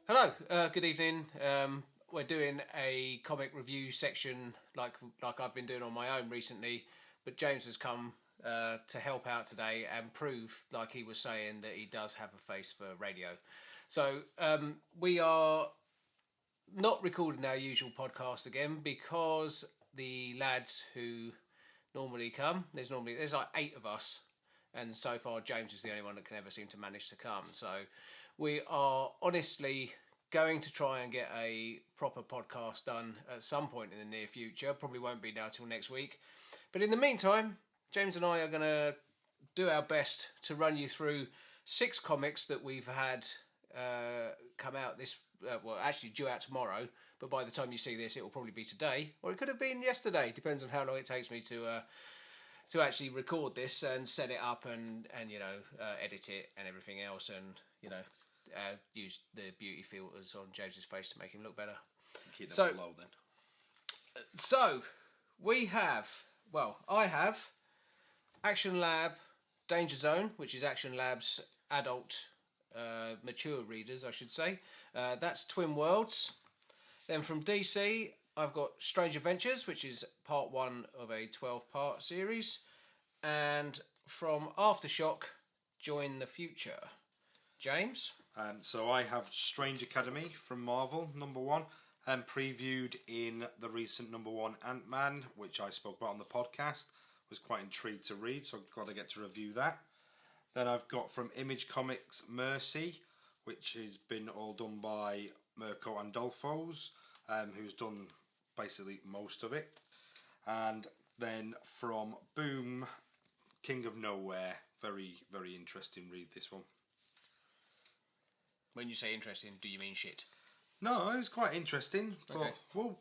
Hello, good evening. We're doing a comic review section like I've been doing on my own recently, but James has come to help out today and prove, like he was saying, that he does have a face for radio. So we are not recording our usual podcast again because the lads who normally come, there's like 8 of us, and so far James is the only one that can ever seem to manage to come. So we are honestly going to try and get a proper podcast done at some point in the near future. Probably won't be now till next week. But in the meantime, James and I are going to do our best to run you through 6 comics that we've had come out this, actually due out tomorrow. But by the time you see this, it will probably be today, or it could have been yesterday. Depends on how long it takes me to actually record this and set it up and edit it and everything else, and use the beauty filters on James's face to make him look better. Keep them below then. So I have Action Lab Danger Zone, which is Action Lab's adult, mature readers, I should say. That's Twin Worlds. Then from DC, I've got Strange Adventures, which is part 1 of a 12-part series. And from Aftershock, Join the Future. James? So I have Strange Academy from Marvel, number 1, previewed in the recent number 1 Ant-Man, which I spoke about on the podcast. Was quite intrigued to read, so I'm glad I get to review that. Then I've got from Image Comics Mercy, which has been all done by Mirko Andolfos, who's done basically most of it. And then from Boom, King of Nowhere, very, very interesting read, this one. When you say interesting, do you mean shit? No, it was quite interesting. Okay. We'll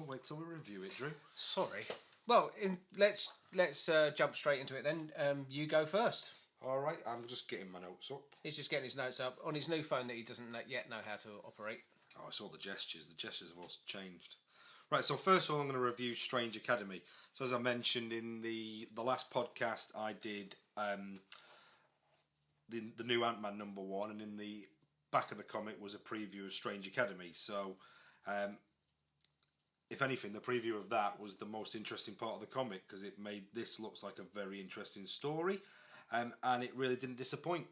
wait till we review it, Drew. Sorry. Well, let's jump straight into it then. You go first. All right, I'm just getting my notes up. He's just getting his notes up on his new phone that he doesn't yet know how to operate. Oh, I saw the gestures. The gestures have all changed. Right, so first of all, I'm going to review Strange Academy. So as I mentioned in the last podcast, I did the new Ant-Man number 1, and in the back of the comic was a preview of Strange Academy. So, if anything, the preview of that was the most interesting part of the comic because it made this look like a very interesting story, and it really didn't disappoint.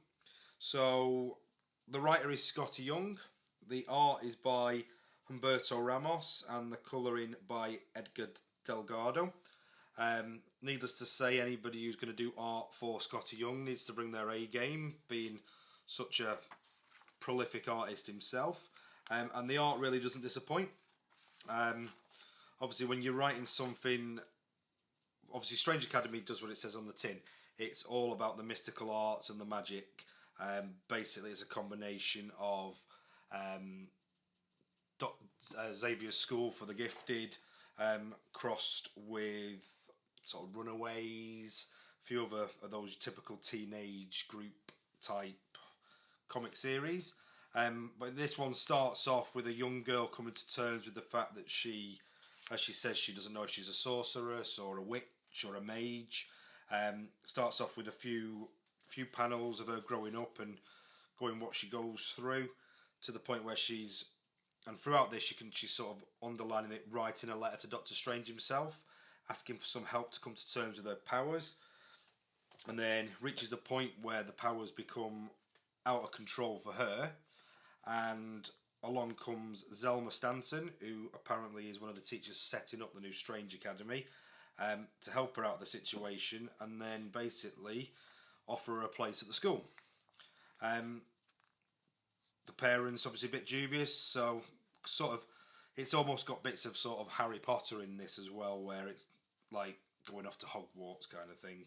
So, the writer is Scotty Young, the art is by Humberto Ramos, and the colouring by Edgar Delgado. Needless to say, anybody who's going to do art for Scotty Young needs to bring their A game, being such a prolific artist himself, and the art really doesn't disappoint. Obviously, when you're writing something, obviously Strange Academy does what it says on the tin. It's all about the mystical arts and the magic. Basically, it's a combination of Xavier's School for the Gifted, crossed with sort of Runaways, a few other of those typical teenage group type comic series. But this one starts off with a young girl coming to terms with the fact that she, as she says, she doesn't know if she's a sorceress or a witch or a mage. Starts off with a few panels of her growing up and going what she goes through, to the point where she's, and throughout this she's sort of underlining it, writing a letter to Doctor Strange himself, asking for some help to come to terms with her powers, and then reaches the point where the powers become out of control for her, and along comes Zelma Stanton, who apparently is one of the teachers setting up the new Strange Academy, to help her out of the situation, and then basically offer her a place at the school. The parents obviously a bit dubious, so sort of it's almost got bits of sort of Harry Potter in this as well, where it's like going off to Hogwarts kind of thing.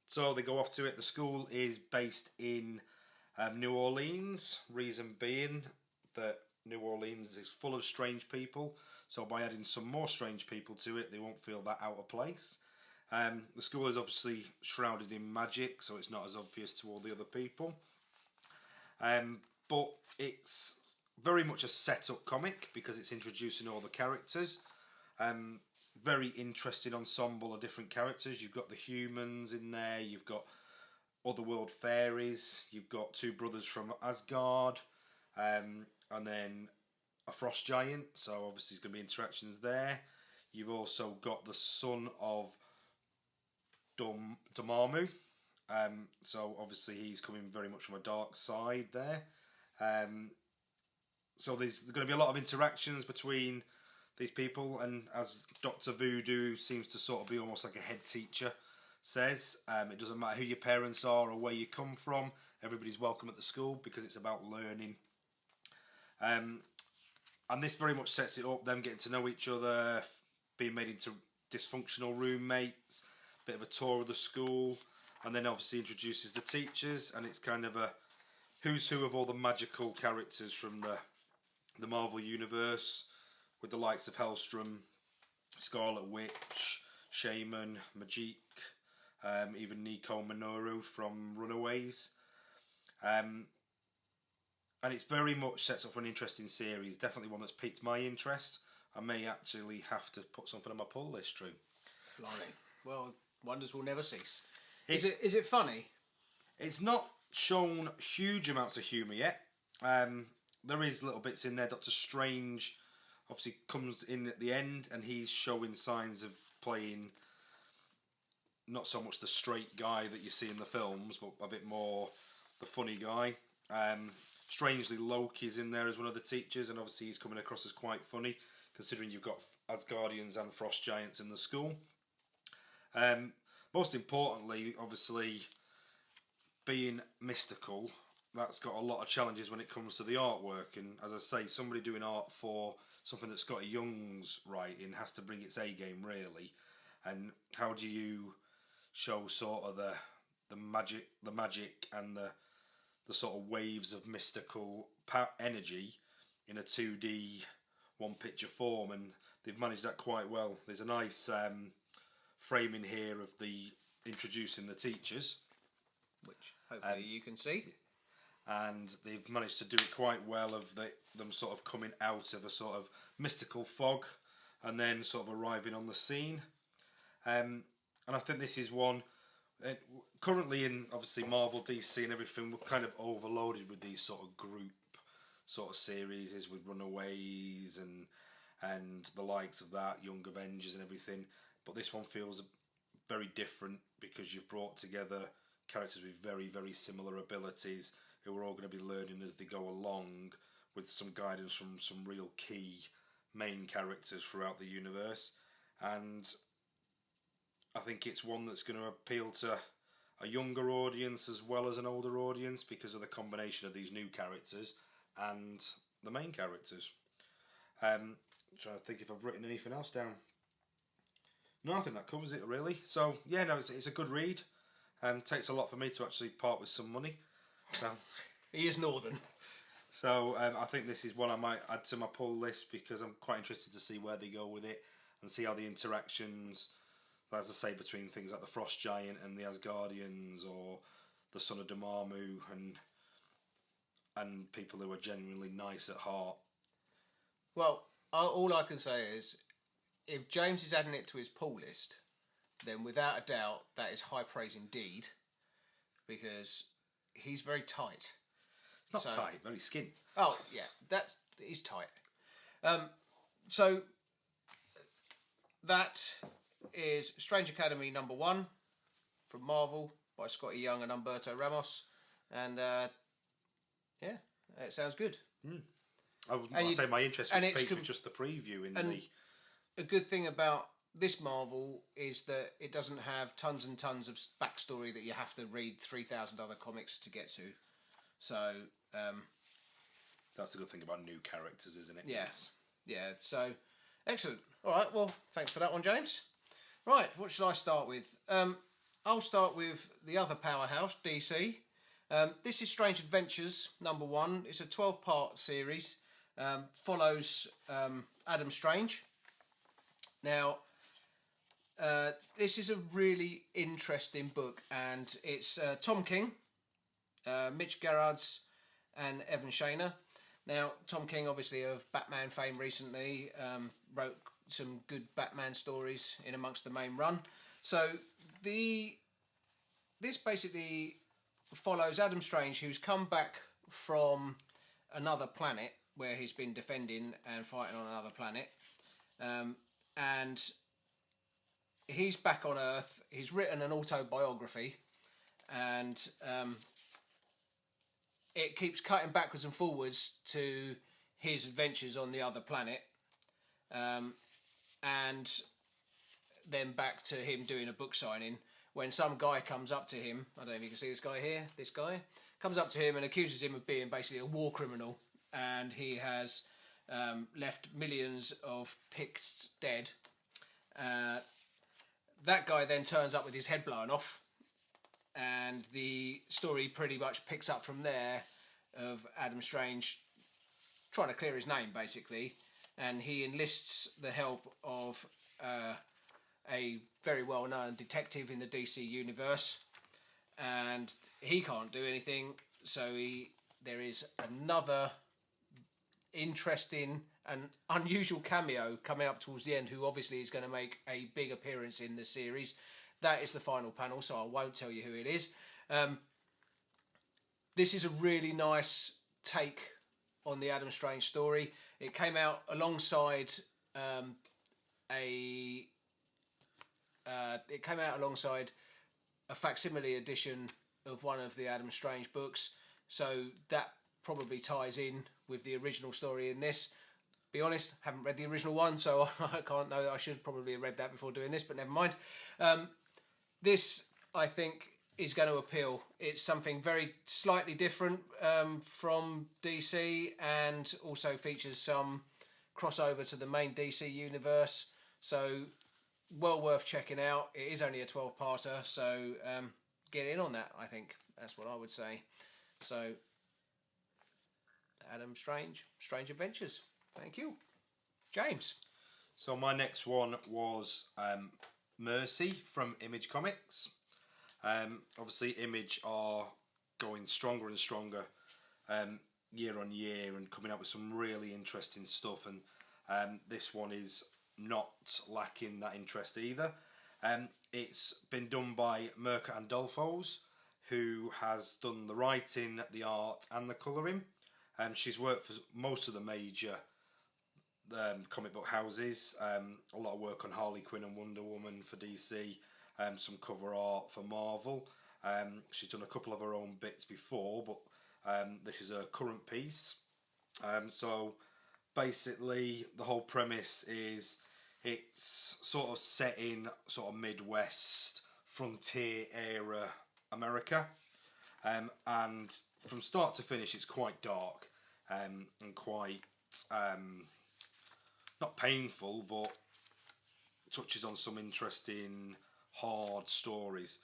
So they go off to it. The school is based in New Orleans, reason being that New Orleans is full of strange people, so by adding some more strange people to it, they won't feel that out of place. The school is obviously shrouded in magic, so it's not as obvious to all the other people. But it's very much a set-up comic because it's introducing all the characters. Very interesting ensemble of different characters. You've got the humans in there, you've got otherworld fairies, you've got 2 brothers from Asgard, and then a frost giant. So obviously, there's going to be interactions there. You've also got the son of Dormammu. So obviously, he's coming very much from a dark side there. So there's going to be a lot of interactions between these people, and as Dr. Voodoo seems to sort of be almost like a head teacher says, it doesn't matter who your parents are or where you come from, everybody's welcome at the school because it's about learning. And this very much sets it up, them getting to know each other, being made into dysfunctional roommates, bit of a tour of the school, and then obviously introduces the teachers, and it's kind of a who's who of all the magical characters from the Marvel Universe, with the likes of Hellstrom, Scarlet Witch, Shaman, Majik, even Nico Minoru from Runaways. And it's very much sets up for an interesting series. Definitely one that's piqued my interest. I may actually have to put something on my pull list, Drew. Blimey. Well, wonders will never cease. Is it funny? It's not shown huge amounts of humour yet. There is little bits in there. Doctor Strange obviously comes in at the end, and he's showing signs of playing not so much the straight guy that you see in the films, but a bit more the funny guy. Strangely, Loki's in there as one of the teachers, and obviously he's coming across as quite funny, considering you've got Asgardians and Frost Giants in the school. Most importantly, obviously, being mystical, that's got a lot of challenges when it comes to the artwork. And as I say, somebody doing art for something that's got a Young's writing has to bring its A game, really. And how do you show sort of the magic and the sort of waves of mystical energy in a 2D one picture form? And they've managed that quite well. There's a nice framing here of the introducing the teachers, which hopefully you can see. And they've managed to do it quite well of them sort of coming out of a sort of mystical fog and then sort of arriving on the scene. And I think this is one currently in obviously Marvel, DC and everything, we're kind of overloaded with these sort of group sort of series with Runaways and the likes of that, Young Avengers and everything. But this one feels very different because you've brought together characters with very, very similar abilities who are all going to be learning as they go along, with some guidance from some real key main characters throughout the universe. And I think it's one that's going to appeal to a younger audience as well as an older audience because of the combination of these new characters and the main characters. Trying to think if I've written anything else down. No, I think that covers it really. So yeah, no, it's a good read. Takes a lot for me to actually part with some money. So he is northern. So I think this is one I might add to my pull list because I'm quite interested to see where they go with it and see how the interactions, as I say, between things like the Frost Giant and the Asgardians or the son of Dormammu and people who are genuinely nice at heart. Well, all I can say is, if James is adding it to his pull list, then without a doubt that is high praise indeed, because he's very tight. It's not tight, very skin. Oh yeah, he's tight. So that is Strange Academy #1 from Marvel by Scotty Young and Humberto Ramos, and yeah, it sounds good. I'd say my interest was piqued with just the preview in the. A good thing about this Marvel is that it doesn't have tons and tons of backstory that you have to read 3,000 other comics to get to. So that's the good thing about new characters, isn't it? Yes. Yeah. So excellent. All right. Well, thanks for that one, James. Right. What should I start with? I'll start with the other powerhouse, DC. This is Strange Adventures #1. It's a 12-part series. Follows Adam Strange. Now, this is a really interesting book, and it's Tom King, Mitch Gerads, and Evan Shayner. Now, Tom King, obviously of Batman fame recently, wrote some good Batman stories in amongst the main run. So this basically follows Adam Strange, who's come back from another planet where he's been defending and fighting on another planet, and he's back on Earth. He's written an autobiography, and it keeps cutting backwards and forwards to his adventures on the other planet, and then back to him doing a book signing when some guy comes up to him. I don't know if you can see this guy here. This guy comes up to him and accuses him of being basically a war criminal, and he has left millions of Picts dead. That guy then turns up with his head blown off, and the story pretty much picks up from there, of Adam Strange trying to clear his name, basically, and he enlists the help of a very well-known detective in the DC universe, and he can't do anything, so there is another interesting and unusual cameo coming up towards the end, who obviously is going to make a big appearance in the series. That is the final panel, so I won't tell you who it is. This is a really nice take on the Adam Strange story. It came out alongside a facsimile edition of one of the Adam Strange books, so that probably ties in with the original story in this. Be honest, haven't read the original one, so I can't know. I should probably have read that before doing this, but never mind. This, I think, is going to appeal. It's something very slightly different from DC, and also features some crossover to the main DC universe. So, well worth checking out. It is only a 12-parter, so get in on that, I think. That's what I would say. So, Adam Strange, Strange Adventures. Thank you. James. So my next one was Mercy from Image Comics. Obviously, Image are going stronger and stronger year on year and coming out with some really interesting stuff, and this one is not lacking that interest either. It's been done by Mirka Andolfos, who has done the writing, the art and the colouring. She's worked for most of the major comic book houses, a lot of work on Harley Quinn and Wonder Woman for DC, some cover art for Marvel. She's done a couple of her own bits before, but this is her current piece. So basically the whole premise is it's sort of set in sort of Midwest frontier era America, and from start to finish it's quite dark and quite not painful, but touches on some interesting hard stories.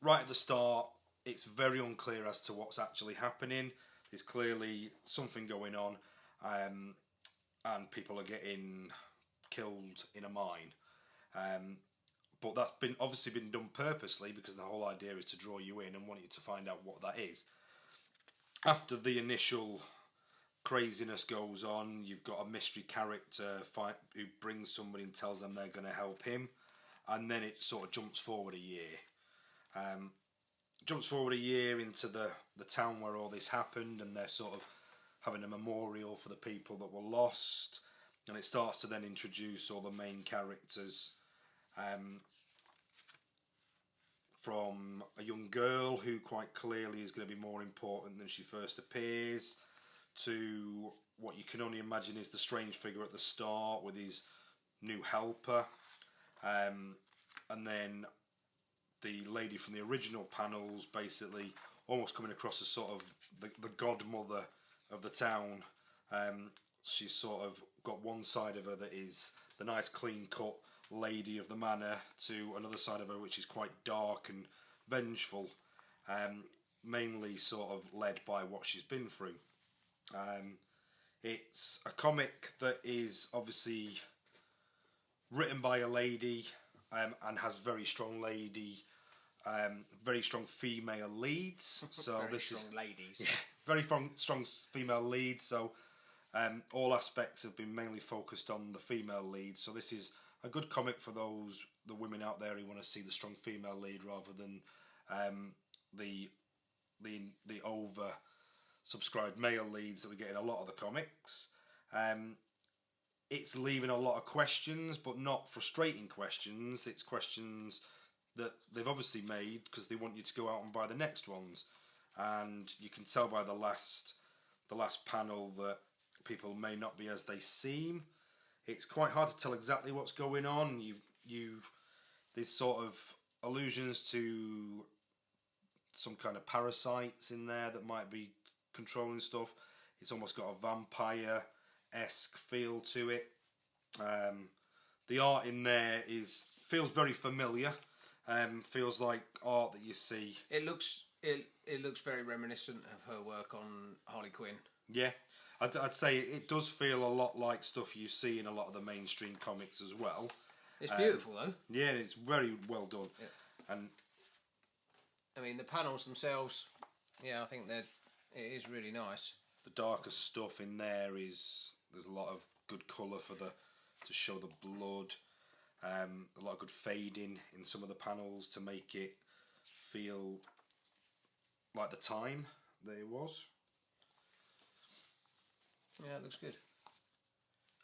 Right at the start it's very unclear as to what's actually happening. There's clearly something going on, and people are getting killed in a mine, but that's obviously been done purposely, because the whole idea is to draw you in and want you to find out what that is. After the initial craziness goes on, you've got a mystery character who brings somebody and tells them they're going to help him, and then it sort of jumps forward a year. Into the town where all this happened, and they're sort of having a memorial for the people that were lost, and it starts to then introduce all the main characters, from a young girl who quite clearly is going to be more important than she first appears, to what you can only imagine is the strange figure at the start with his new helper, and then the lady from the original panels basically almost coming across as sort of the godmother of the town. She's sort of got one side of her that is the nice clean cut lady of the manor, to another side of her which is quite dark and vengeful, mainly sort of led by what she's been through. It's a comic that is obviously written by a lady, and has very strong female leads. So very strong female leads. So all aspects have been mainly focused on the female lead. So this is a good comic for the women out there who want to see the strong female lead rather than the over subscribed mail leads that we get in a lot of the comics. It's leaving a lot of questions, but not frustrating questions. It's questions that they've obviously made because they want you to go out and buy the next ones. And you can tell by the last panel that people may not be as they seem. It's quite hard to tell exactly what's going on. There's sort of allusions to some kind of parasites in there that might be controlling stuff. It's almost got a vampire-esque feel to it. The art in there feels very familiar. Feels like art that you see. It looks very reminiscent of her work on Harley Quinn. Yeah, I'd say it does feel a lot like stuff you see in a lot of the mainstream comics as well. It's beautiful though. Yeah, it's very well done. Yeah. And I mean, the panels themselves, I think it is really nice. The darker stuff in there's a lot of good colour to show the blood. A lot of good fading in some of the panels to make it feel like the time that it was. Yeah, it looks good.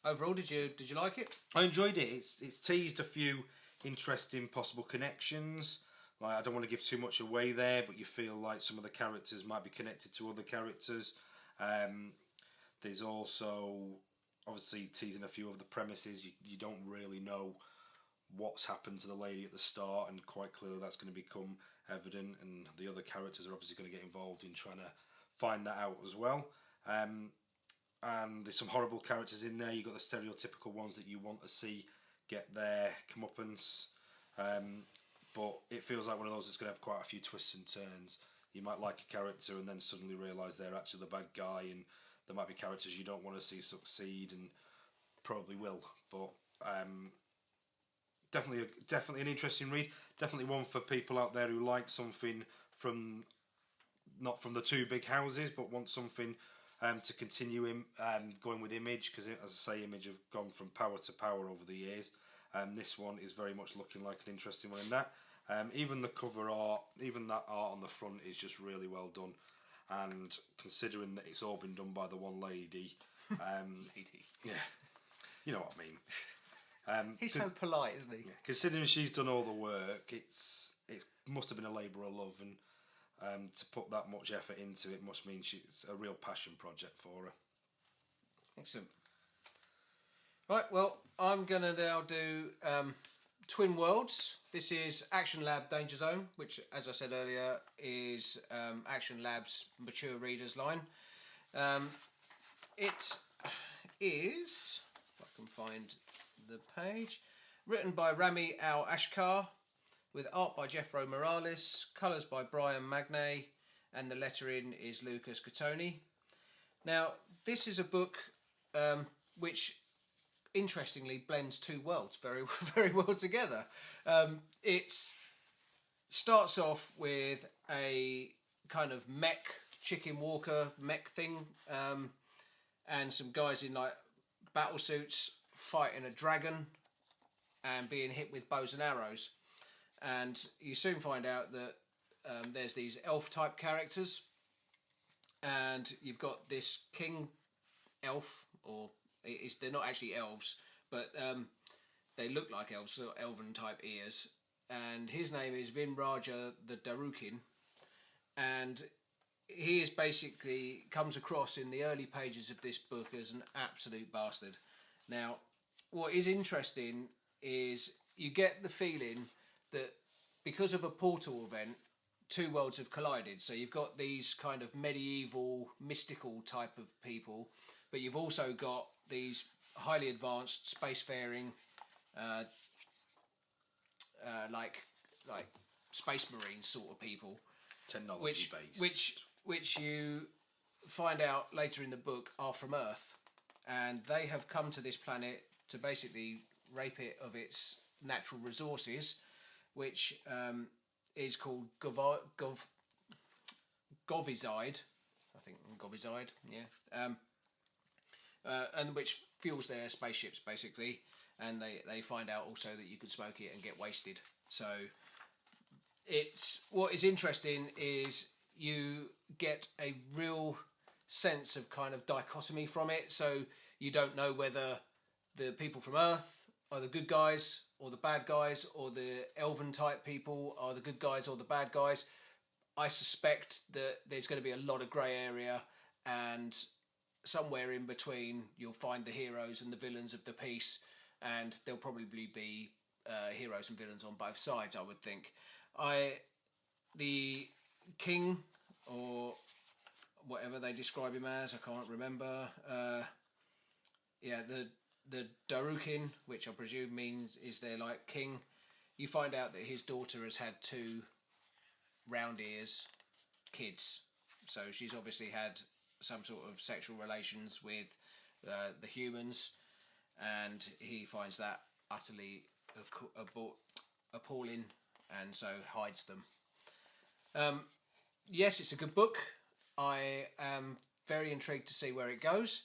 Overall, did you like it? I enjoyed it. It's teased a few interesting possible connections. Like, I don't want to give too much away there, but you feel like some of the characters might be connected to other characters. There's also obviously teasing a few of the premises. You don't really know what's happened to the lady at the start, and quite clearly that's going to become evident, and the other characters are obviously going to get involved in trying to find that out as well. And there's some horrible characters in there. You've got the stereotypical ones that you want to see get their comeuppance. But it feels like one of those that's going to have quite a few twists and turns. You might like a character and then suddenly realise they're actually the bad guy, and there might be characters you don't want to see succeed, and probably will. But definitely an interesting read. Definitely one for people out there who like something not from the two big houses, but want something to continue going with Image, because as I say, Image have gone from power to power over the years. This one is very much looking like an interesting one in that. Even the cover art, even that art on the front is just really well done. And considering that it's all been done by the one lady, yeah, you know what I mean. He's so polite, isn't he? Yeah, considering she's done all the work, it must have been a labour of love, and to put that much effort into it must mean it's a real passion project for her. Excellent. Right, well, I'm going to now do Twin Worlds. This is Action Lab Danger Zone, which, as I said earlier, is Action Lab's mature readers line. It is, if I can find the page, written by Rami Al-Ashkar, with art by Jeffro Morales, colours by Brian Magnay, and the lettering is Lucas Catoni. Now, this is a book which interestingly blends two worlds very, very well together. It starts off with a kind of chicken walker mech thing, and some guys in like battle suits fighting a dragon and being hit with bows and arrows. And you soon find out that there's these elf type characters, and you've got this king elf, or they're not actually elves, but they look like elves, so elven type ears, and his name is Vin Raja the Darukin, and he is basically comes across in the early pages of this book as an absolute bastard. Now, what is interesting is you get the feeling that because of a portal event, two worlds have collided. So you've got these kind of medieval, mystical type of people, but you've also got these highly advanced spacefaring, like space marines sort of people, technology based, which you find out later in the book are from Earth, and they have come to this planet to basically rape it of its natural resources, which is called Govizide. I think Govizide, yeah. And which fuels their spaceships basically, and they find out also that you can smoke it and get wasted. So what is interesting is you get a real sense of kind of dichotomy from it. So you don't know whether the people from Earth are the good guys or the bad guys, or the elven type people are the good guys or the bad guys. I suspect that there's going to be a lot of grey area, and somewhere in between you'll find the heroes and the villains of the piece, and there'll probably be heroes and villains on both sides, I would think. The king, or whatever they describe him as, I can't remember. The Darukin, which I presume is their like king. You find out that his daughter has had 2 round ears kids, so she's obviously had some sort of sexual relations with the humans, and he finds that utterly appalling, and so hides them. Yes, it's a good book. I am very intrigued to see where it goes.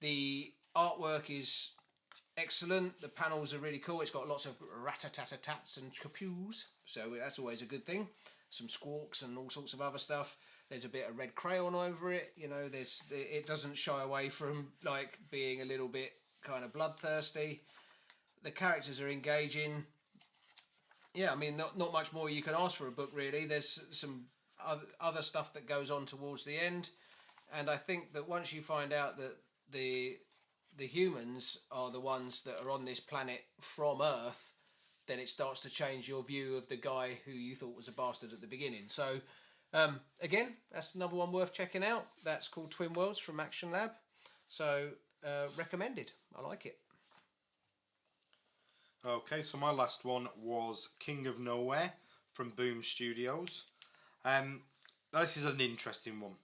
The artwork is excellent. The panels are really cool. It's got lots of rat-a-tat-a-tats and kapews, so that's always a good thing. Some squawks and all sorts of other stuff. There's a bit of red crayon over it. You know, it doesn't shy away from like being a little bit kind of bloodthirsty. The characters are engaging. Yeah, I mean, not much more you can ask for a book, really. There's some other stuff that goes on towards the end, and I think that once you find out that the humans are the ones that are on this planet from Earth, then it starts to change your view of the guy who you thought was a bastard at the beginning. So, again, that's another one worth checking out. That's called Twin Worlds from Action Lab. So, recommended. I like it. Okay, so my last one was King of Nowhere from Boom Studios. This is an interesting one.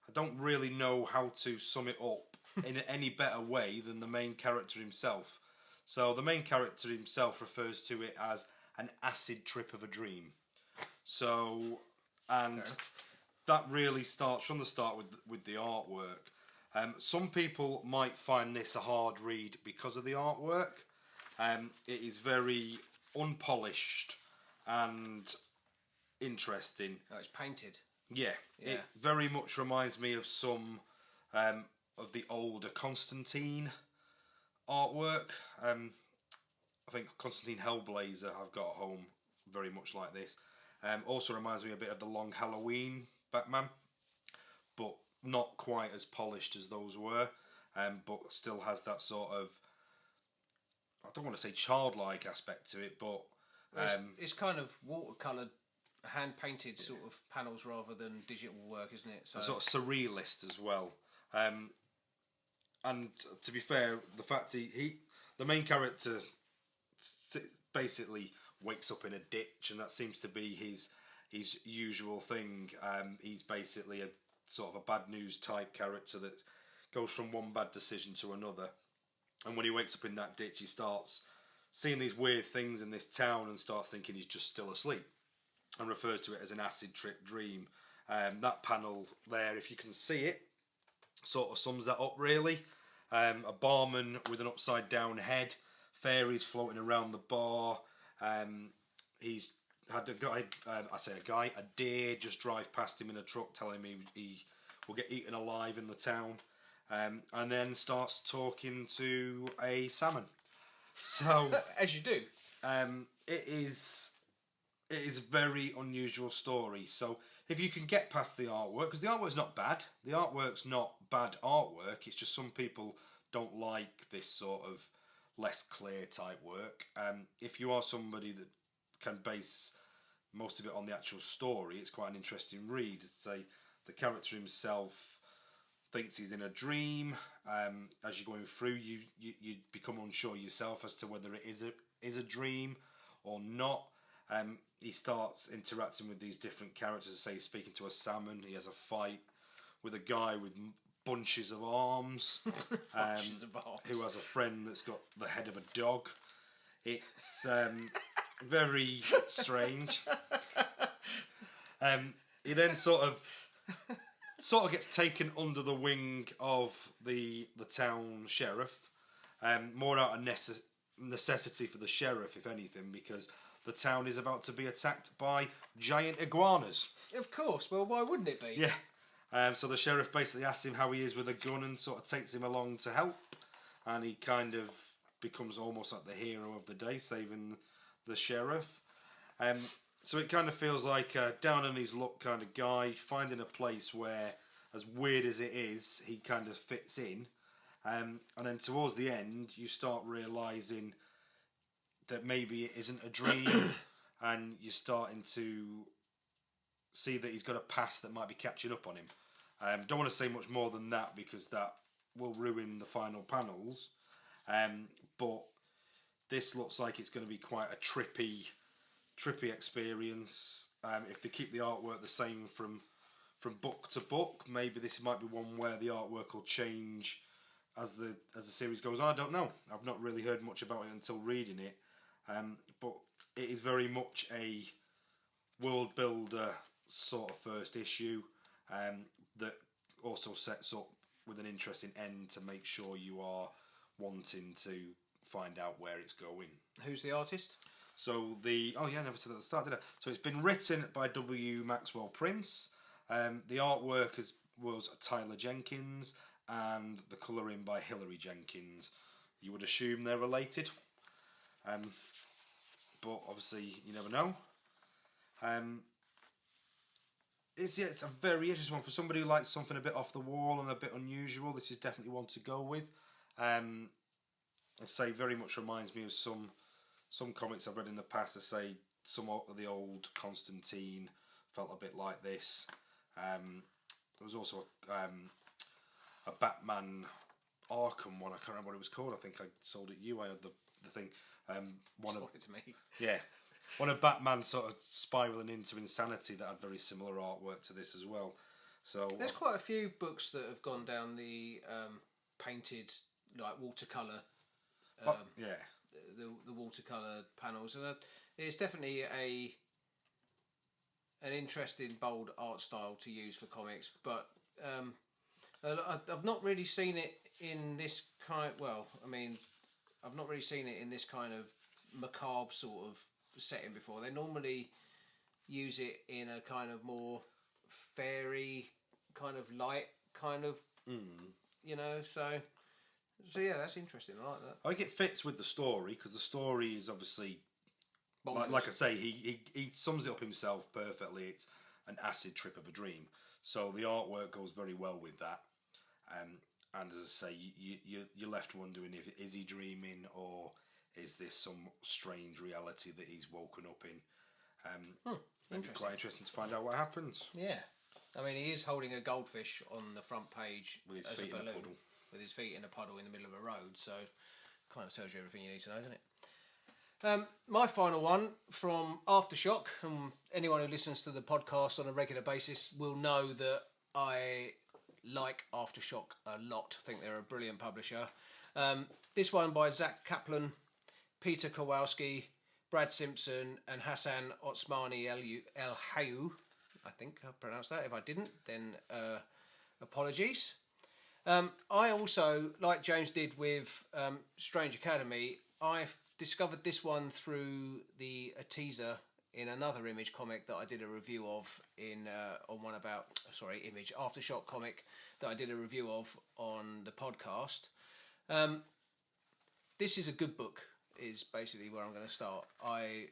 I don't really know how to sum it up in any better way than the main character himself. So the main character himself refers to it as an acid trip of a dream. So, and that really starts from the start with the artwork. Some people might find this a hard read because of the artwork. It is very unpolished and interesting. Oh, it's painted. Yeah, it very much reminds me of some of the older Constantine artwork. I think Constantine Hellblazer I've got at home, very much like this. Also reminds me a bit of the Long Halloween Batman, but not quite as polished as those were, but still has that sort of, I don't want to say childlike aspect to it, but it's kind of watercoloured, hand-painted sort of panels rather than digital work, isn't it? So sort of surrealist as well. And to be fair, the fact the main character basically wakes up in a ditch, and that seems to be his usual thing. He's basically a sort of a bad news type character that goes from one bad decision to another. And when he wakes up in that ditch, he starts seeing these weird things in this town and starts thinking he's just still asleep, and refers to it as an acid trip dream. That panel there, if you can see it, sort of sums that up really. A barman with an upside down head, fairies floating around the bar. He's had a deer just drive past him in a truck, telling him he will get eaten alive in the town, and then starts talking to a salmon. So as you do, it is a very unusual story. So if you can get past the artwork, because the artwork's not bad, the artwork's not bad artwork, it's just some people don't like this sort of less clear type work. If you are somebody that can base most of it on the actual story, it's quite an interesting read. Say the character himself thinks he's in a dream. As you're going through, you become unsure yourself as to whether it is a dream or not. He starts interacting with these different characters. Say, speaking to a salmon, he has a fight with a guy with bunches of arms, who has a friend that's got the head of a dog. It's very strange. He then sort of gets taken under the wing of the town sheriff, more out of necessity for the sheriff, if anything, because the town is about to be attacked by giant iguanas. Of course. Well, why wouldn't it be? Yeah. So the sheriff basically asks him how he is with a gun and sort of takes him along to help. And he kind of becomes almost like the hero of the day, saving the sheriff. So it kind of feels like a down on his luck kind of guy, finding a place where, as weird as it is, he kind of fits in. And then towards the end, you start realising that maybe it isn't a dream, and you're starting to see that he's got a past that might be catching up on him. Don't want to say much more than that because that will ruin the final panels. But this looks like it's going to be quite a trippy experience. If they keep the artwork the same from book to book, maybe this might be one where the artwork will change as the series goes on. I don't know. I've not really heard much about it until reading it. But it is very much a world builder sort of first issue that also sets up with an interesting end to make sure you are wanting to find out where it's going. Who's the artist? So I never said that at the start, did I? So it's been written by W. Maxwell Prince. The artwork was Tyler Jenkins, and the colouring by Hilary Jenkins. You would assume they're related, but obviously you never know. It's a very interesting one for somebody who likes something a bit off the wall and a bit unusual. This is definitely one to go with. I'd say very much reminds me of some comics I've read in the past. I say some of the old Constantine felt a bit like this. There was also a Batman Arkham one. I can't remember what it was called. I think I sold it you. I had the thing. Sold it to me. Yeah. One of Batman sort of spiralling into insanity that had very similar artwork to this as well. So there's quite a few books that have gone down the painted, like watercolour. The watercolour panels, and it's definitely an interesting, bold art style to use for comics. But I've not really seen it in this kind. I've not really seen it in this kind of macabre sort of setting before. They normally use it in a kind of more fairy, kind of light, kind of, So yeah, that's interesting. I like that. I think it fits with the story because the story is obviously, like I say, he sums it up himself perfectly. It's an acid trip of a dream. So the artwork goes very well with that. And as I say, you're left wondering if is he dreaming or is this some strange reality that he's woken up in? It'd be quite interesting to find out what happens. Yeah, I mean, he is holding a goldfish on the front page with his feet in a puddle. With his feet in a puddle in the middle of a road, so kind of tells you everything you need to know, doesn't it? My final one from Aftershock, and anyone who listens to the podcast on a regular basis will know that I like Aftershock a lot. I think they're a brilliant publisher. This one by Zach Kaplan, Peter Kowalski, Brad Simpson, and Hassan Otsmani El Hayu. I think I pronounced that. If I didn't, then apologies. I also, like James did with Strange Academy, I've discovered this one through a teaser in another Image comic that I did a review of Image Aftershock comic that I did a review of on the podcast. This is a good book, is basically where I'm going to start. I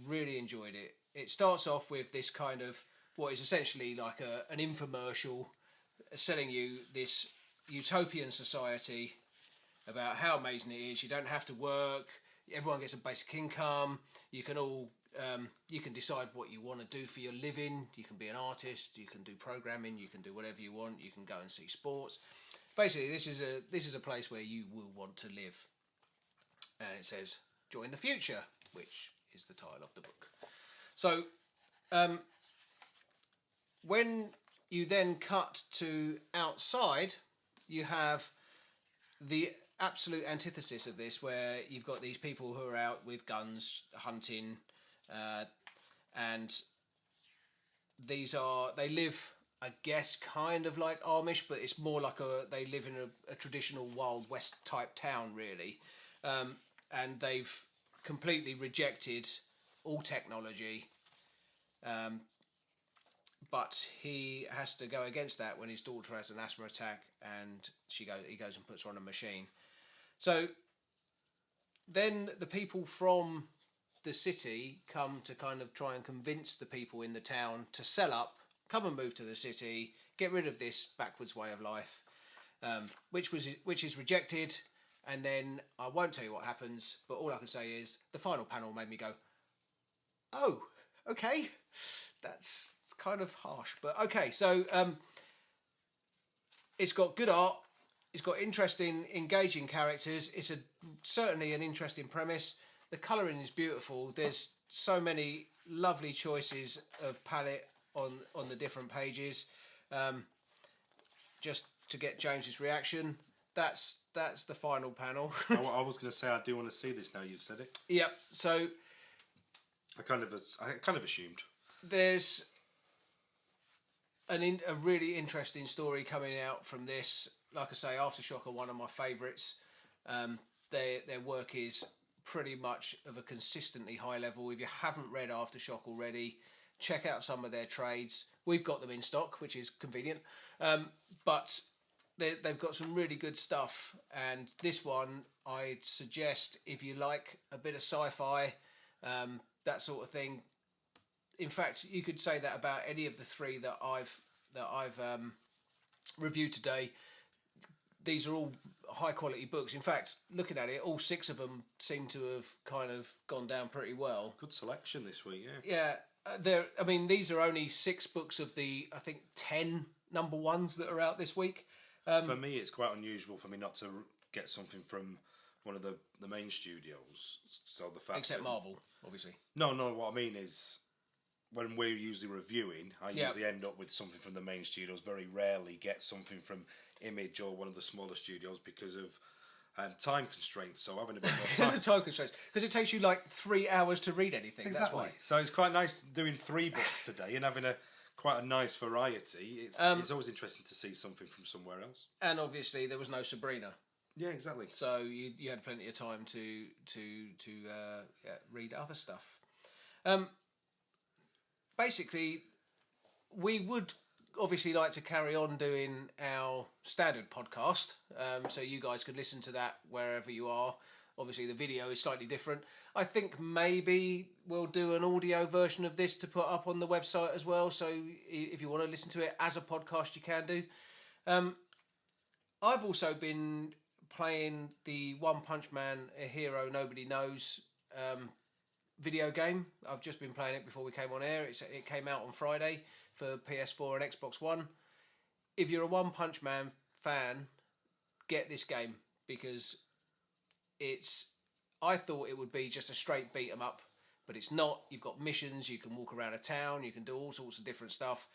really enjoyed it. It starts off with this kind of what is essentially like an infomercial selling you this utopian society about how amazing it is. You don't have to work. Everyone gets a basic income. You can all you can decide what you want to do for your living. You can be an artist. You can do programming. You can do whatever you want. You can go and see sports. Basically, this is a place where you will want to live. And it says "Join the Future," which is the title of the book. So, when you then cut to outside, you have the absolute antithesis of this, where you've got these people who are out with guns hunting, and they live, I guess, kind of like Amish, but it's more like they live in a traditional Wild West type town, really, and they've completely rejected all technology. but he has to go against that when his daughter has an asthma attack, and he goes and puts her on a machine. So then the people from the city come to kind of try and convince the people in the town to sell up, come and move to the city, get rid of this backwards way of life, which is rejected. And then I won't tell you what happens, but all I can say is the final panel made me go, oh, okay, that's kind of harsh, but okay. So it's got good art, it's got interesting, engaging characters, it's certainly an interesting premise. The colouring is beautiful. There's so many lovely choices of palette on the different pages. Just to get James's reaction, that's the final panel. I was going to say I do want to see this now you've said it. Yep. So I kind of assumed. There's a really interesting story coming out from this. Like I say, Aftershock are one of my favourites. Their work is pretty much of a consistently high level. If you haven't read Aftershock already, check out some of their trades. We've got them in stock, which is convenient. But they've got some really good stuff. And this one, I'd suggest if you like a bit of sci-fi, that sort of thing. In fact, you could say that about any of the three that I've reviewed today. These are all high quality books. In fact, looking at it, all 6 of them seem to have kind of gone down pretty well. Good selection this week, yeah. Yeah, these are only 6 books of the, I think, 10 number ones that are out this week. For me, it's quite unusual for me not to get something from one of the main studios. So the fact except Marvel, obviously. No. What I mean is, when we're usually reviewing, I usually end up with something from the main studios. Very rarely get something from Image or one of the smaller studios because of time constraints. So having a bit more time. Time constraints, because it takes you like 3 hours to read anything. Exactly. That's why. So it's quite nice doing 3 books today and having quite a nice variety. It's always interesting to see something from somewhere else. And obviously there was no Sabrina. Yeah, exactly. So you had plenty of time to read other stuff. Basically, we would obviously like to carry on doing our standard podcast, so you guys could listen to that wherever you are. Obviously, the video is slightly different. I think maybe we'll do an audio version of this to put up on the website as well, so if you want to listen to it as a podcast, you can do. I've also been playing the One Punch Man, A Hero Nobody Knows video game. I've just been playing it before we came on air. It came out on Friday for PS4 and Xbox One. If you're a One Punch Man fan, get this game, because I thought it would be just a straight beat 'em up, but it's not. You've got missions, you can walk around a town, you can do all sorts of different stuff.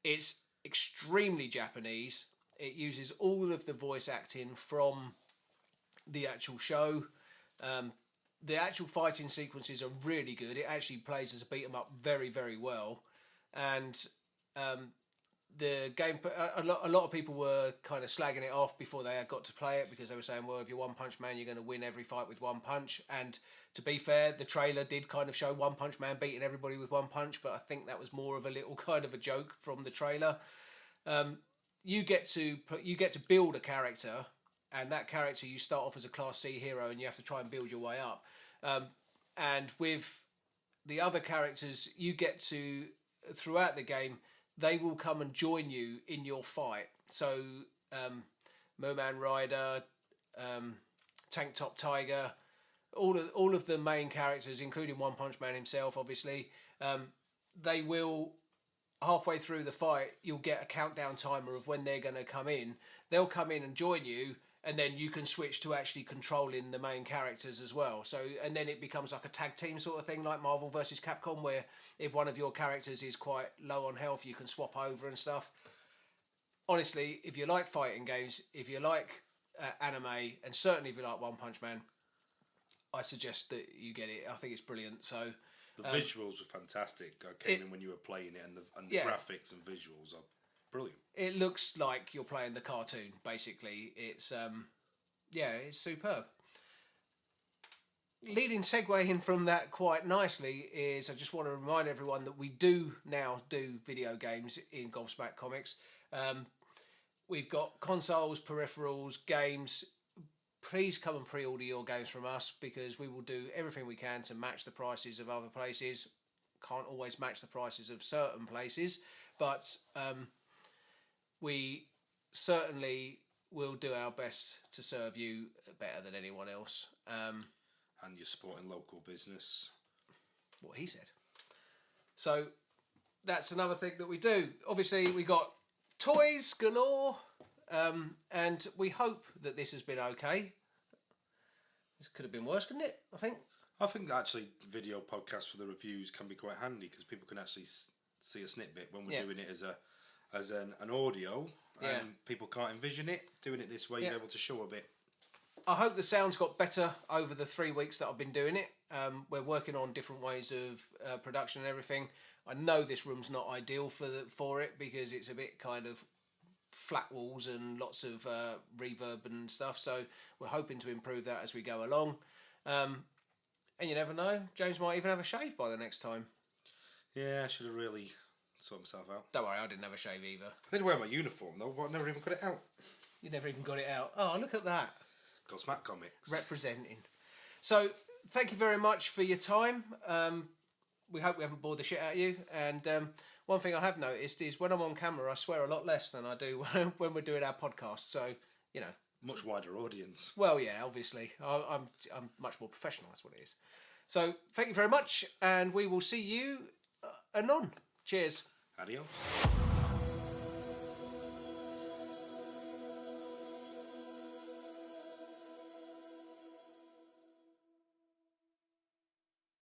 It's extremely Japanese. It uses all of the voice acting from the actual show. The actual fighting sequences are really good. It actually plays as a beat 'em up very, very well. And the game, a lot of people were kind of slagging it off before they had got to play it, because they were saying, well, if you're One Punch Man, you're going to win every fight with one punch. And to be fair, the trailer did kind of show One Punch Man beating everybody with one punch, but I think that was more of a little kind of a joke from the trailer. You get to build a character, and that character, you start off as a Class C hero, and you have to try and build your way up. And with the other characters, you get to, throughout the game, they will come and join you in your fight. So, Moman Rider, Tank Top Tiger, all of the main characters, including One Punch Man himself, obviously, they will, halfway through the fight, you'll get a countdown timer of when they're going to come in. They'll come in and join you, and then you can switch to actually controlling the main characters as well. So, and then it becomes like a tag team sort of thing, like Marvel vs. Capcom, where if one of your characters is quite low on health, you can swap over and stuff. Honestly, if you like fighting games, if you like anime, and certainly if you like One Punch Man, I suggest that you get it. I think it's brilliant. So the visuals were fantastic. I came in when you were playing it, and the graphics and visuals are brilliant. It looks like you're playing the cartoon, basically. It's it's superb. leading segue in from that quite nicely is I just want to remind everyone that we do now do video games in Gobsmack Comics. We've got consoles, peripherals, games. Please come and pre-order your games from us because we will do everything we can to match the prices of other places. Can't always match the prices of certain places, but we certainly will do our best to serve you better than anyone else. And you're supporting local business. What he said. So that's another thing that we do. Obviously, we got toys galore, and we hope that this has been okay. This could have been worse, couldn't it? I think actually video podcasts for the reviews can be quite handy because people can actually see a snippet when we're doing it as an audio, and people can't envision it. Doing it this way, you're able to show a bit. I hope the sound's got better over the 3 weeks that I've been doing it. We're working on different ways of production and everything. I know this room's not ideal for it because it's a bit kind of flat walls and lots of reverb and stuff. So we're hoping to improve that as we go along. And you never know, James might even have a shave by the next time. Yeah, I should have really sorted myself out. Don't worry, I didn't have a shave either. I did wear my uniform though, but I never even got it out. You never even got it out. Oh, look at that. Gobsmack Comics. Representing. So, thank you very much for your time. We hope we haven't bored the shit out of you. And one thing I have noticed is when I'm on camera, I swear a lot less than I do when we're doing our podcast. So, you know. Much wider audience. Well, yeah, obviously. I'm much more professional, that's what it is. So, thank you very much. And we will see you anon. Cheers. Adios.